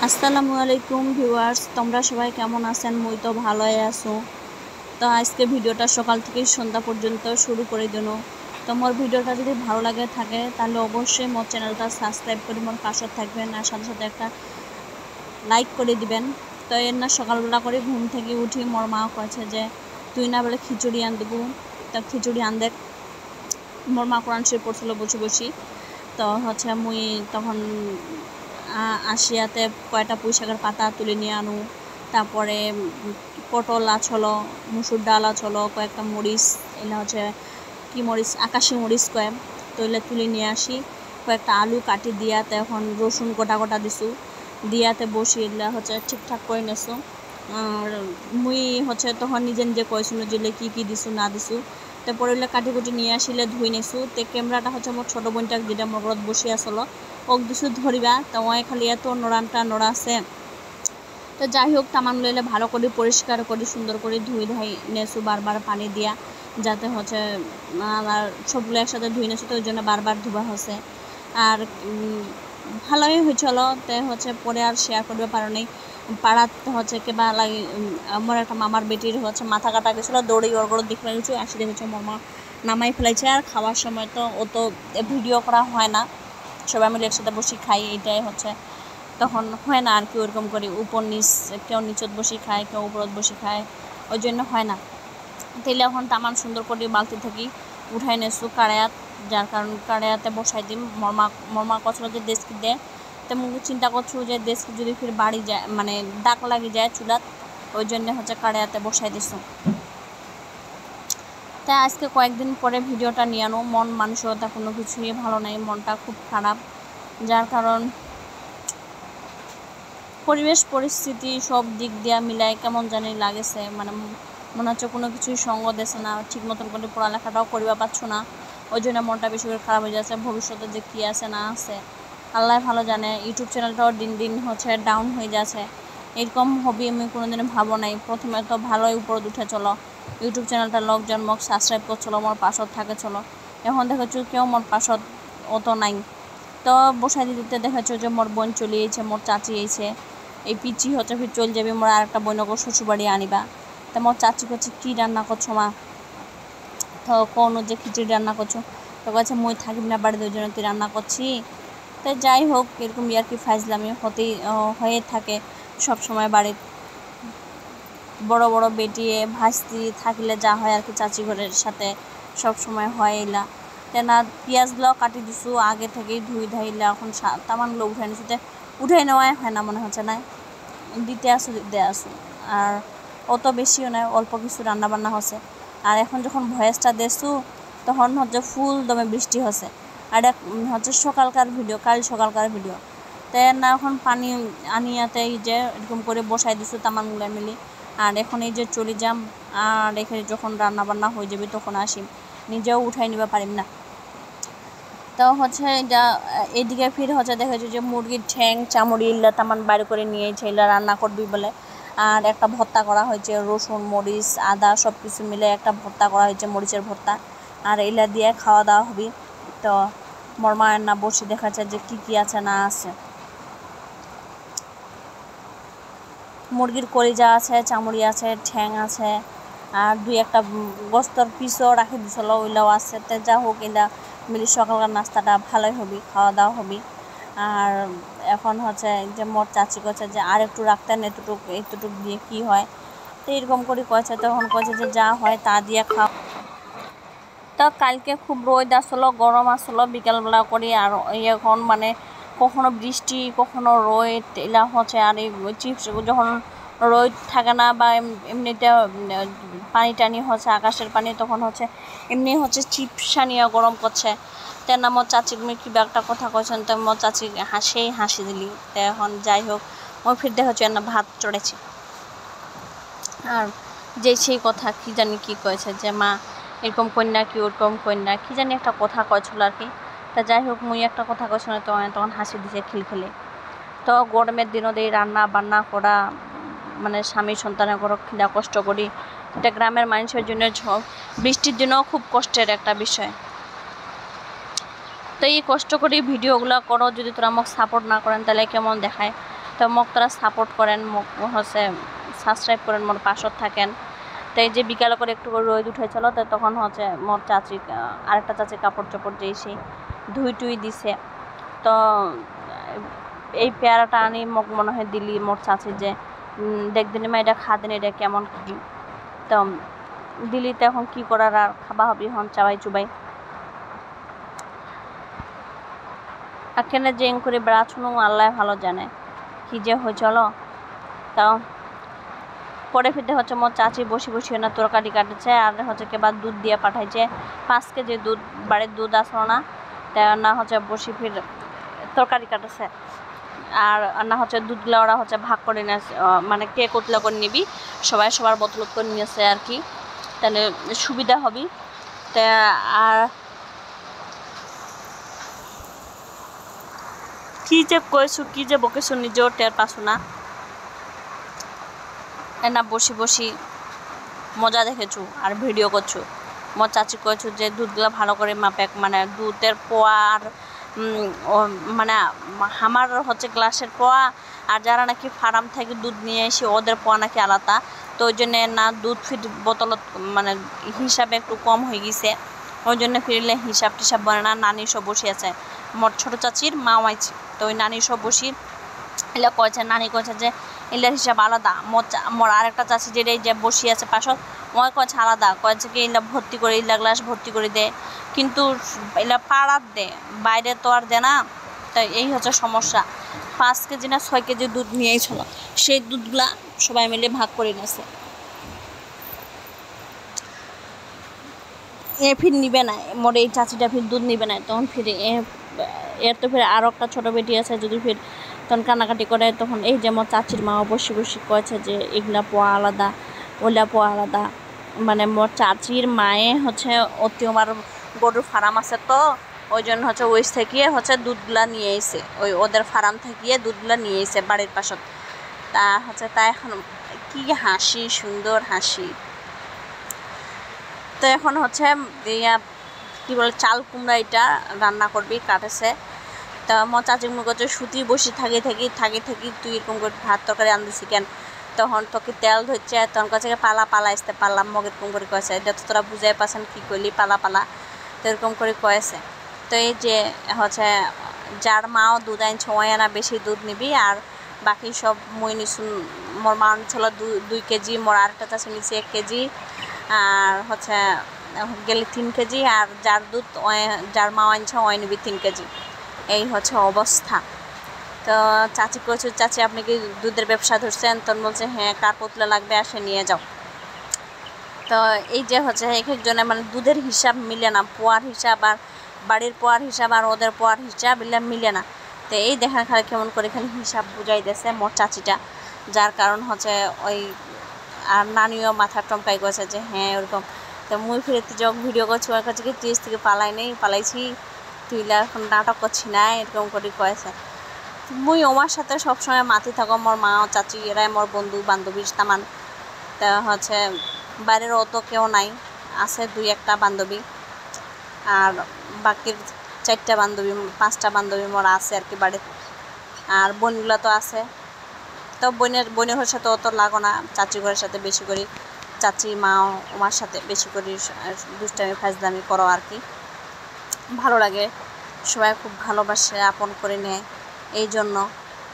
আসসালামু আলাইকুম ভিউয়ার্স, তোমরা সবাই কেমন আছেন? মুই তো ভালোই আছো। তো আজকে ভিডিওটা সকাল থেকে সন্ধ্যা পর্যন্ত শুরু করে দিন। তো মোর ভিডিওটা যদি ভালো লাগে থাকে তাহলে অবশ্যই মোর চ্যানেলটা সাবস্ক্রাইব করে মোর পাশে থাকবেন আর সাথে সাথে একটা লাইক করে দিবেন। তো এর না সকালবেলা করে ঘুম থেকে উঠি মোর মা কয়েছে যে তুই না বলে খিচুড়ি আন দেবো। তা খিচুড়ি আন দেখ, মোর মা কোরআন শরীফ পড়ছিল বসে বসি। তো মুই তখন আসিয়াতে কয়টা পুঁই শাকের পাতা তুলে নিয়ে আনু, তারপরে পটল আছলো, মুসুর ডাল আছলো, কয়েকটা মরিচ, এলা কি মরিচ, আকাশি মরিচ কয়ে, তো এলে তুলে নিয়ে আসি। কয়েকটা আলু কাটি দিয়াতে এখন রসুন গোটা গোটা দিছু, দিয়াতে বসি এলা ঠিকঠাক করে নেছো। আর মুই তখন নিজে নিজে কইছিল যে কি কি দিছু না দিছু। তারপরে ওইগুলো কাটি কুটি নিয়ে আসিলে ধুই নেছু। তো ক্যামেরাটা মোর ছোটো বোনটা যেটা মোর ঘরত বসে আসলো ওক দিছু ধরিবা, তো খালি এত নড়ানটা নড়া আছে। তো যাই হোক তামান লইলে ভালো করে পরিষ্কার করে সুন্দর করে ধুই ধাই নেছু বারবার পানি দিয়া, যাতে আর সবগুলো একসাথে ধুই নেছু, তো ওই জন্য বারবার ধোয়া হচ্ছে। আর ভালোই হয়েছিল। তো পরে আর শেয়ার করবে পারো নেই। পাড়াতে কেবা লাগে আমার একটা মামার বেটির মাথা কাটা গেছিলো, দৌড়ে ওর গড় দেখে গেছি, আসি দেখেছে মোর মা নামাই ফেলাইছে। আর খাওয়ার সময় তো অত ভিডিও করা হয় না, সবাই মিলে একসাথে বসে খাই, এইটাই তখন হয় না আর কি ওরকম করে উপর নিচ, কেউ নিচত বসে খায় কেউ উপরত বসে খায়, ওই জন্য হয় না। তেলে এখন তামান সুন্দর করে বালতি থেকে উঠাই নেছু কাড়ায়াত, যার কারণ কাড়ায়াতে বসাই দিম। মরমা কচলো যে দেশকে দেয়, তো মুখ চিন্তা করছো যে দেশকে যদি ফির বাড়ি যায় মানে দাগ লাগি যায় চুলাত, ওই জন্য কাড়ায়াতে বসাই দিছু। তাই আজকে কয়েকদিন পরে ভিডিওটা নিয়ে আনো, মন মানসিকতা কোনো কিছুই ভালো নাই, মনটা খুব খারাপ। যার কারণ পরিবেশ পরিস্থিতি সব দিক দিয়া মিলায় কেমন জানি লাগেছে, মানে মনে হচ্ছে কোনো কিছুই সঙ্গ দেছে না, ঠিক মতন করে পড়ালেখাটাও করিবা পারছো না, ওই জন্য মনটা বেশি করে খারাপ হয়ে যাচ্ছে। ভবিষ্যতে যে কী আছে না আছে আল্লাহ ভালো জানে। ইউটিউব চ্যানেলটাও দিন দিন ডাউন হয়ে যাচ্ছে। এরকম হবি আমি কোনোদিনও ভাবো নাই। প্রথমে তো ভালোই উপর উঠে চলো, ইউটিউব চ্যানেলটা লোকজন মোক সাবস্ক্রাইব করছিলো, মোর পাশত থাকে চলো, এখন দেখেছো কেউ মোর পাশত অত নাই। তো বসাই দিতে দেখেছো যে মোর বোন চলে এসেছে, মোর চাচি এসে, এই পিচি ফির চলে যাবে, মোর আর একটা বোনকে শ্বশুরবাড়ি আনিবা। তা মোর চাচি করছে কী রান্না করছো মা? তো কোনো যে খিচুড়ি রান্না করছো, তো বলছে মই থাকিব না বাড়িতে, ওই জন্য তুই রান্না করছি। তো যাই হোক এরকম আর কি ফাইজলামি হয়ে থাকে সব সময় বাড়ির। বড় বড় বেটিয়ে ভাস্তি থাকলে যা হয় আর কি, চাচি ঘরের সাথে সব সময় হয় এলা। না পেঁয়াজগুলো কাটি দিছু আগে থেকেই ধুই ধাইলে, এখন তামানগুলো উঠাই নিছু, উঠাই নেওয়াই হয় না মনে হচ্ছে না, দিতে আসু। আর অত বেশিও নয়, অল্প কিছু রান্নাবান্না হচ্ছে। আর এখন যখন ভয়েসটা দেছু তখন ফুল দমে বৃষ্টি হচ্ছে। আর সকালকার ভিডিও, কাল সকালকার ভিডিও। তাই না এখন পানি আনিয়াতে এই যে এরকম করে বসাই দিছু তামানগুলো মিলি। আর এখন এই যে চলে যাম, আর এখানে যখন রান্নাবান্না হয়ে যাবে তখন আসিম, নিজেও উঠাই নিবা পারিম না। তো এটা এইদিকে ফির দেখেছি যে মুরগির ঠ্যাং চামড়ি ইল্লা তামান বাইরে করে নিয়েছে, এলা রান্না করবি বলে। আর একটা ভর্তা করা হয়েছে, রসুন মরিচ আদা সব কিছু মিলে একটা ভর্তা করা হয়েছে, মরিচের ভর্তা। আর এলা দিয়ে খাওয়া দাওয়া হবে। তো মোর মায়ের না বসে দেখাচ্ছে যে কি কি আছে না আছে। মুরগির কলিজা আছে, চামড়ি আছে, ঠ্যাং আছে, আর দুই একটা গোস্তর পিসও রাখি দিছিল, ওইলাও আছে। তো যা হোক এলা মিলি সকালকার নাস্তাটা ভালোই হবি, খাওয়া দাওয়া হবি। আর এখন যে মোর চাচি কয়েছে যে আর একটু রাখতেন, এতটুক দিয়ে কি হয়। তো এরকম করে কয়েছে, তখন কয়েছে যে যা হয় তা দিয়ে খাও। তো কালকে খুব রোদ আসলো, গরম আসলো বিকালবেলা করে। আর এখন মানে কখনো বৃষ্টি কখনো রোদ এলা আর এই চিপস যখন রোদ থাকে না বা এমনিতে পানি টানি আকাশের পানি, তখন এমনি চিপসা নিয়ে গরম করছে। তো না মোর চাচি কিবা একটা কথা কয়েছেন, তো মোর চাচি হাসি দিলি। তো এখন যাই হোক মই ফির দেখছি না ভাত চড়েছি। আর যে সেই কথা কি জানি কি কয়েছে যে মা এরকম কন্যা কি ওরকম কন্যা কি জানি একটা কথা কয়েছিল আর কি। তা যাই হোক মুই একটা কথা কয়েছিল, তখন হাসি দিছে খিলখিলে। তো গরমের দিনও এই রান্না বান্না করা, মানে স্বামী সন্তানের ঘর খিদা কষ্ট করি, এটা গ্রামের মানুষের জন্য বৃষ্টির দিনও খুব কষ্টের একটা বিষয়। তো এই কষ্ট করে ভিডিওগুলো করো, যদি তোরা আমাকে সাপোর্ট না করেন তাহলে কেমন দেখায়। তো তো মোক তারা সাপোর্ট করেন, মোক হচ্ছে সাবস্ক্রাইব করেন, মোর পাশত থাকেন। তো এই যে বিকালে করে একটু রোদ উঠেছিল, তো তখন হচ্ছে মোর চাচি আরেকটা চাচি কাপড় চোপড় যেই সেই ধুই টুই দিছে। তো এই পেয়ারাটা আনি মোক মনে হয় দিলি মোর চাচি যে দেখদিন মা এটা খা দিন, এটা কেমন কি। তো দিলি, তো এখন কী করার, আর খাবা হবি হন চাবাই চুবাই। আর কেন যে করে বেড়াচ্ছুন আল্লাহ ভালো জানে কি যে হয়েছিল। তাও পরে ফিরতে হচ্ছে মোর চাচি বসে বসে না তরকারি কাটেছে, আর হচ্ছে কেবার দুধ দিয়ে পাঠাইছে 5 কেজি দুধ, বাড়ির দুধ আসলো না, তা না হচ্ছে বসে ফির তরকারি কাটেছে। আর না হচ্ছে দুধগুলো ওরা হচ্ছে ভাগ করে নিয়ে, মানে কে কতলা করে নিবি, সবাই সবার বোতল করে নিয়েছে আর কি, তাহলে সুবিধা হবে। তা আর কি যে কইছু, কি যে বকেছু, নিজেও টের পাছু না। না বসি বসি মজা দেখেছু আর ভিডিও করছু। মোর চাচি কয়েছু যে দুধগুলো ভালো করে মাপে, মানে দুধের পোয়া আর মানে আমার হচ্ছে গ্লাসের পোয়া, আর যারা নাকি ফার্ম থেকে দুধ নিয়ে এসে ওদের পোয়া নাকি আলাদা। তো ওই জন্যে না দুধ ফিট বোতলত মানে হিসাবে একটু কম হয়ে গেছে, ওই জন্য ফিরলে হিসাব টিসাব বলে না। নানি সব বসে আছে, মোর ছোটো চাচির মা আইছে, তো ওই নানি সব বসি এলা কয়েছে, নানি কয়েছে যে এলার হিসাব আলাদা। মোর আরেকটা চাচি যেটাই যে বসে আছে পাশত, ওই কয়েছে আলাদা, কয়েছে কি এলা ভর্তি করে, এলা গ্লাস ভর্তি করে দেয়, কিন্তু এলা পাড়ার দে, বাইরে তো আর দে না। তাই এই হচ্ছে সমস্যা। 5 কেজি না 6 কেজি দুধ নিয়েই ছিল, সেই দুধগুলা সবাই মিলে ভাগ করে নিয়েছে। এ ফির নিবে না, মোর এই চাচিটা ফির দুধ নিবে না, তখন ফির এর তো ফির আরও একটা ছোটো বেটি আছে, যদি ফির তখন কান্নাকাটি করে, তখন এই যে মোর চাচির মা বসে বসে কয়েছে যে এগুলা পোয়া আলাদা, ওইলা পোয়া আলাদা। মানে মোর চাচির মায়ে হচ্ছে অতি আমার গরুর ফার্ম আছে, তো ওই জন্য হচ্ছে ওই থেকে হচ্ছে দুধগুলা নিয়ে এসে, ওই ওদের ফার্ম থেকে দুধগুলা নিয়ে এসে বাড়ির পাশত। তা হচ্ছে তা এখন কি হাসি, সুন্দর হাসি। তো এখন হচ্ছে কী বলে চাল কুমড়া এটা রান্না করবি কাটেছে। তা আমার চাচি মনে করছে সুতি বসে থাকি তুই এরকম করে ভাত তরকারি আনতেছি কেন, তখন তোকে তেল ধরছে, তখন কাছে পালা আসতে পারলাম মগ এরকম করে কয়েছে, এটা তো তোরা বুঝাই পাচ্ছেন কী করলি পালা তো এরকম করে কয়েছে। তো এই যে হচ্ছে যার মাও দুধ আনছে ওই আনা বেশি দুধ নিবি, আর বাকি সব মই নিছুন। মোর মা ছিল 2 কেজি, মোর আরেকটা চাষি নিচ্ছে 1 কেজি, আর হচ্ছে গেলে 3 কেজি, আর যার দুধ যার মা আনছে ওই নিবি 3 কেজি। এই হচ্ছে অবস্থা। তো চাচি কইছে, চাচি আপনি কি দুধের ব্যবসা ধরছেন? তখন বলছে হ্যাঁ, কার পোতলা লাগবে আসে নিয়ে যাও। তো এই যে হচ্ছে এক একজনের মানে দুধের হিসাব মিলে না, পোয়ার হিসাব আর বাড়ির পোয়ার হিসাব আর ওদের পোয়ার হিসাব এগুলো মিলে না। তো এই দেখা খালি কেমন করে খালি হিসাব বুঝাই দিয়েছে মোর চাচিটা, যার কারণ হচ্ছে ওই আর নানিও মাথা টমকাই গেছে যে হ্যাঁ ওরকম। তো মুই ফিরে যখন ভিডিও করছি ওর কাছে কি তুই থেকে পালাইছি তুই এখন নাটক করছি না, এরকম করে কয়েছে। মুই ওমার সাথে সবসময় মাতি থাকো, মোর মা চাচি এরাই মোর বন্ধু বান্ধবী তামান। তা হচ্ছে বাইরের অত কেউ নাই, আছে 2-1টা বান্ধবী, আর বাকির 4টা বান্ধবী 5টা বান্ধবী মোর আছে আর কি বাড়িতে। আর বোনগুলো তো আছে, তো বোনের সাথে অত লাগো না, চাচি ঘরের সাথে বেশি করি, চাচি মা ওমার সাথে বেশি করি দুষ্টামি ফাজদামি করো আর কি। ভালো লাগে, সবাই খুব ভালোবাসে, আপন করে নেয় এই জন্য।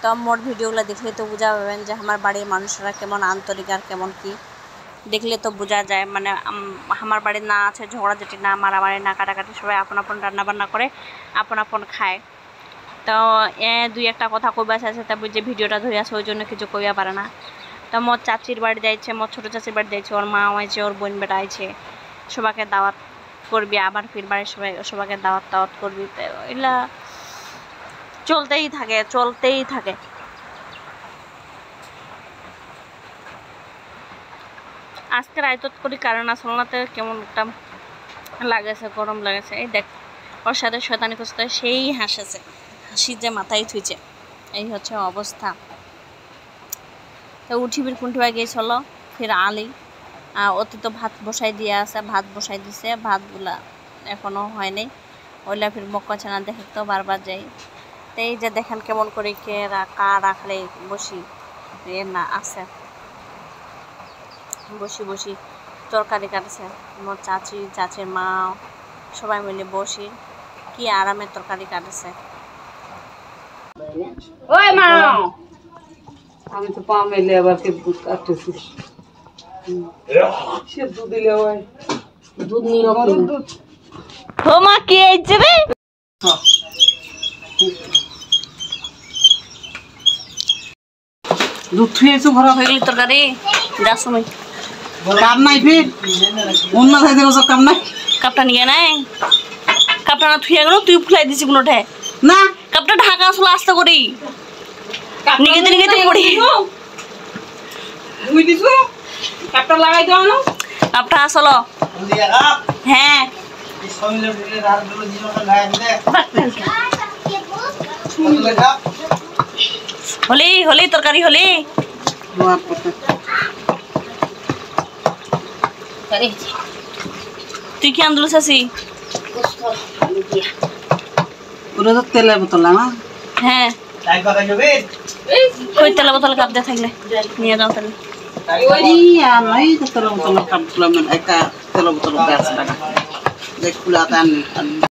তো মোর ভিডিওগুলো দেখলে তো বোঝা পাবেন যে আমার বাড়ির মানুষরা কেমন আন্তরিক আর কেমন কি, দেখলে তো বোঝা যায়। মানে আমার বাড়ির না আছে ঝগড়াঝাটি, না মারামারি, না কাটাকাটি, সবাই আপন আপন রান্নাবান্না করে আপন আপন খায়। তো 2-1টা কথা কইবা আছে, তারপর যে ভিডিওটা ধরে আছে ওই জন্য কিছু কইয়া পারে না। তো মোর চাচির বাড়ি যাইছে, মোর ছোটো চাচির বাড়ি যাইছে, ওর মা আইছে, ওর বোন বেটা আইছে, সবাইকে দাওয়াত করবি, আবার ফির বাড়ির সবাইকে দাওয়াত করবি। তো এগুলা চলতেই থাকে। আজকে রাইতত করি কারণ আসল না, তো কেমন একটা লাগেছে, গরম লাগেছে। এই দেখ ওর সাথে শয়তানি করতে সেই হাসি যে মাথায় থুইছে, এই হচ্ছে অবস্থা। তো উঠিবির কুণ্ঠিবা গিয়েছিল ফির আলি, অতি তো ভাত বসাই দিয়ে আছে, ভাত বসাই দিছে, ভাতগুলা এখনও হয়নি। ওইলা ফির মক করছে না, দেখে তো বারবার যাই। তো এই যে দেখেন কেমন করে কে রাখলে বসি না আছে বসি তরকারি কাটছে মোর চাচির মা সবাই মিলে বসি কি আরামে তরকারি কাটছে। ওই মা আমি তো পা মেলে আবার কে দুধ কাটতেছি সে দুধ দিলে ওই দুধ নিয়ে দুধ ও মা কি আইছে রে দুধ থুয়েছো ঘরে হয়ে গেল তরকারি যা সময় কাম নাই ফির অন্য খাইতে বসে কাম নাই কাপটা নিয়ে নাই কাপটা না থুয়ে গেল তুই ফুলাই দিছি কোনোটা না কাপটা ঢাকা আসলে আস্তে করি নিগেতে পড়ি তুই দিছো কাপটা লাগাই দাও না কাপটা আসলো হ্যাঁ হলি তরকারি হলি তুই কি আন্দোলন চাষি ওরা তো তেলের বোতল না হ্যাঁ কই তেলের বোতল কাপ দিয়ে থাকলে নিয়ে যাও তাহলে আমি তো তেলের বোতল কাপ একা তেলের বোতল 150 টাকা দেখ খুলে আননি